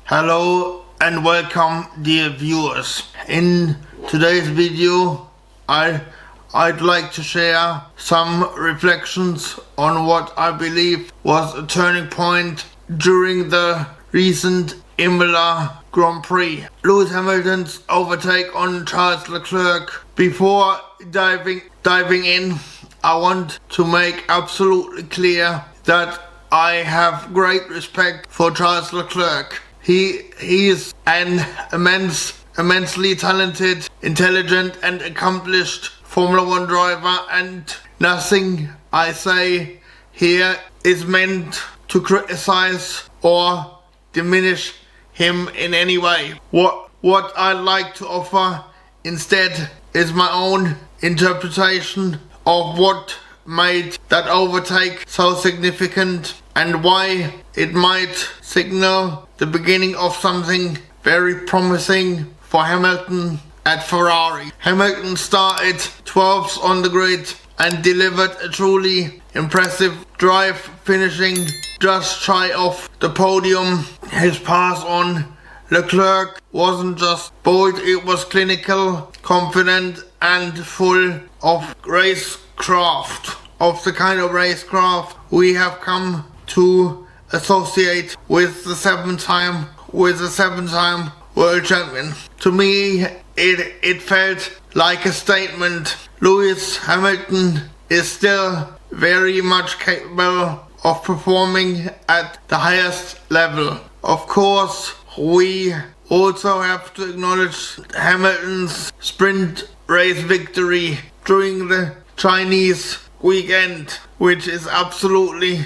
Hello and welcome, dear viewers. In today's video I'd like to share some reflections on what I believe was a turning point during the recent Imola Grand Prix. Lewis Hamilton's overtake on Charles Leclerc. Before diving in, I want to make absolutely clear that I have great respect for Charles Leclerc. He is an immensely talented, intelligent and accomplished Formula 1 driver, and nothing I say here is meant to criticize or diminish him in any way. What I'd like to offer instead is my own interpretation of what made that overtake so significant and why it might signal the beginning of something very promising for Hamilton at Ferrari. Hamilton started 12th on the grid and delivered a truly impressive drive, finishing just shy of the podium. His pass on Leclerc wasn't just bold, it was clinical, confident and full of racecraft, of the kind of racecraft we have come to associate with the seven-time world champion. To me, it felt like a statement. Lewis Hamilton is still very much capable of performing at the highest level. Of course, we also have to acknowledge Hamilton's sprint race victory during the Chinese weekend, which was absolutely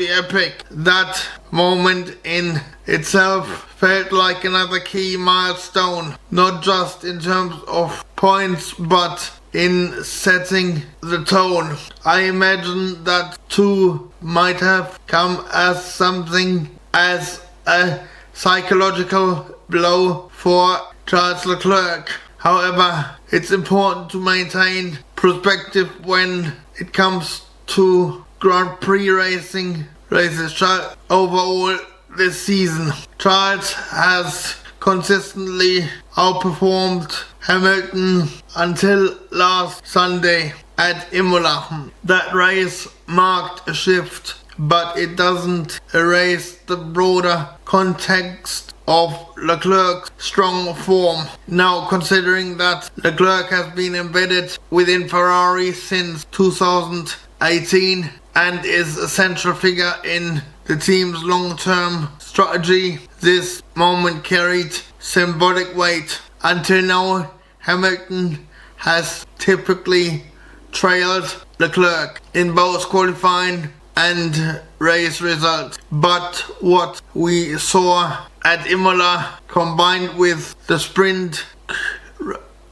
epic. That moment in itself felt like another key milestone, not just in terms of points but in setting the tone. I imagine that too might have come as something as a psychological blow for Charles Leclerc. However, it's important to maintain perspective when it comes to Grand Prix races overall this season. Charles has consistently outperformed Hamilton until last Sunday at Imola. That race marked a shift, but it doesn't erase the broader context of Leclerc's strong form. Now, considering that Leclerc has been embedded within Ferrari since 2018 and is a central figure in the team's long-term strategy, this moment carried symbolic weight. Until now, Hamilton has typically trailed Leclerc in both qualifying and race results, but what we saw at Imola, combined with the sprint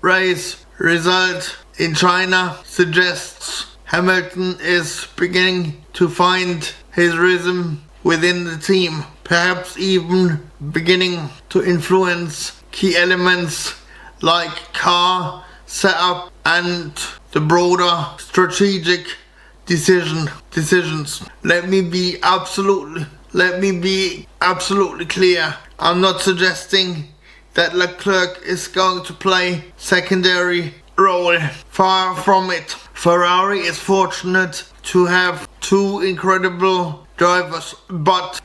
race result in China, suggests Hamilton is beginning to find his rhythm within the team, perhaps even beginning to influence key elements like car setup and the broader strategic decisions. Let me be absolutely clear. I'm not suggesting that Leclerc is going to play secondary role. Far from it. Ferrari is fortunate to have two incredible drivers, but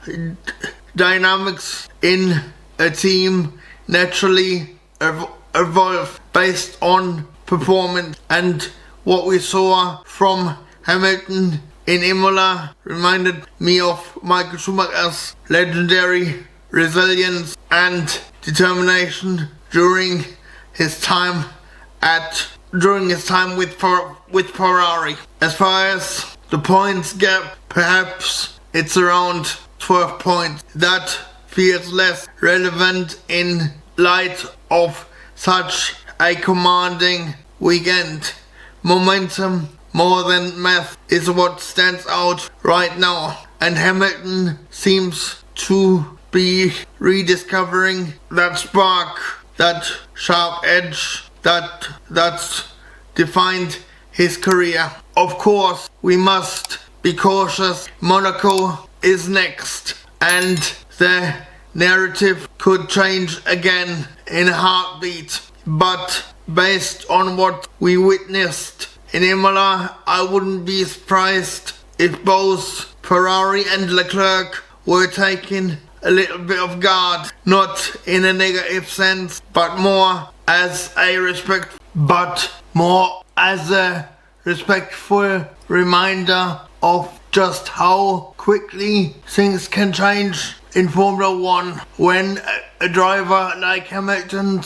dynamics in a team naturally evolve based on performance, and what we saw from Hamilton in Imola reminded me of Michael Schumacher's legendary resilience and determination during his time with Ferrari. As far as the points gap, perhaps it's around 12 points. That feels less relevant in light of such a commanding weekend. Momentum more than math is what stands out right now, and Hamilton seems to be rediscovering that spark, that sharp edge that's defined his career. Of course, we must be cautious. Monaco is next, and the narrative could change again in a heartbeat. But based on what we witnessed in Imola, I wouldn't be surprised if both Ferrari and Leclerc were taking a little bit of guard, not in a negative sense, but more as a respectful reminder of just how quickly things can change in Formula 1 when a driver like Hamilton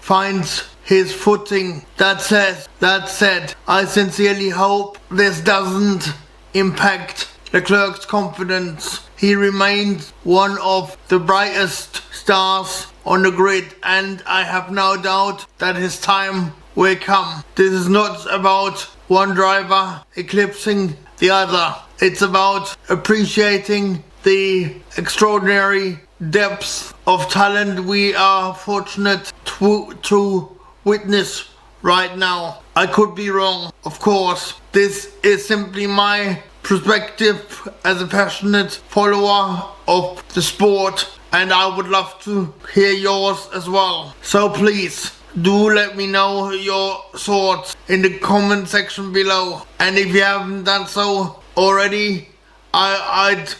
finds his footing. That said, I sincerely hope this doesn't impact Leclerc's confidence. He remains one of the brightest stars on the grid, and I have no doubt that his time will come. This is not about one driver eclipsing the other. It's about appreciating the extraordinary depth of talent we are fortunate to witness right now. I could be wrong, of course. This is simply my perspective as a passionate follower of the sport, and I would love to hear yours as well. So please do let me know your thoughts in the comment section below, and if you haven't done so already, I'd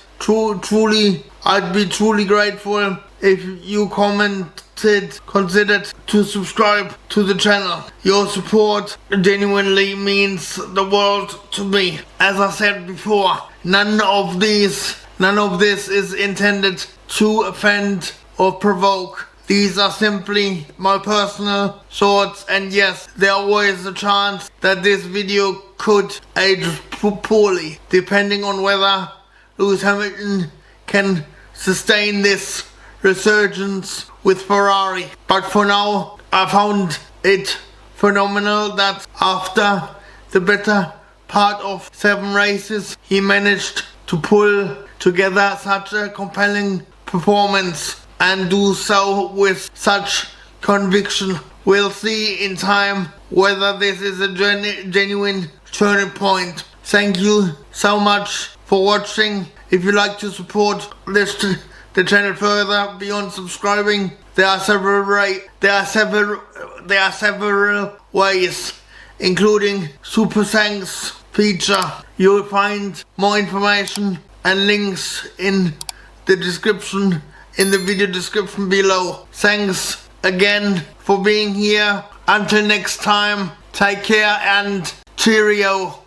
be truly grateful if you considered to subscribe to the channel. Your support genuinely means the world to me. As I said before, none of this is intended to offend or provoke. These are simply my personal thoughts, and yes, there always a chance that this video could age poorly, depending on whether Lewis Hamilton can sustain this resurgence with Ferrari. But for now, I found it phenomenal that after the better part of 7 races, he managed to pull together such a compelling performance and do so with such conviction. We'll see in time whether this is a genuine turning point. Thank you so much for watching. If you'd like to support the channel further beyond subscribing, there are several ways, including Super Thanks feature. You will find more information and links in the video description below. Thanks again for being here. Until next time, take care and cheerio.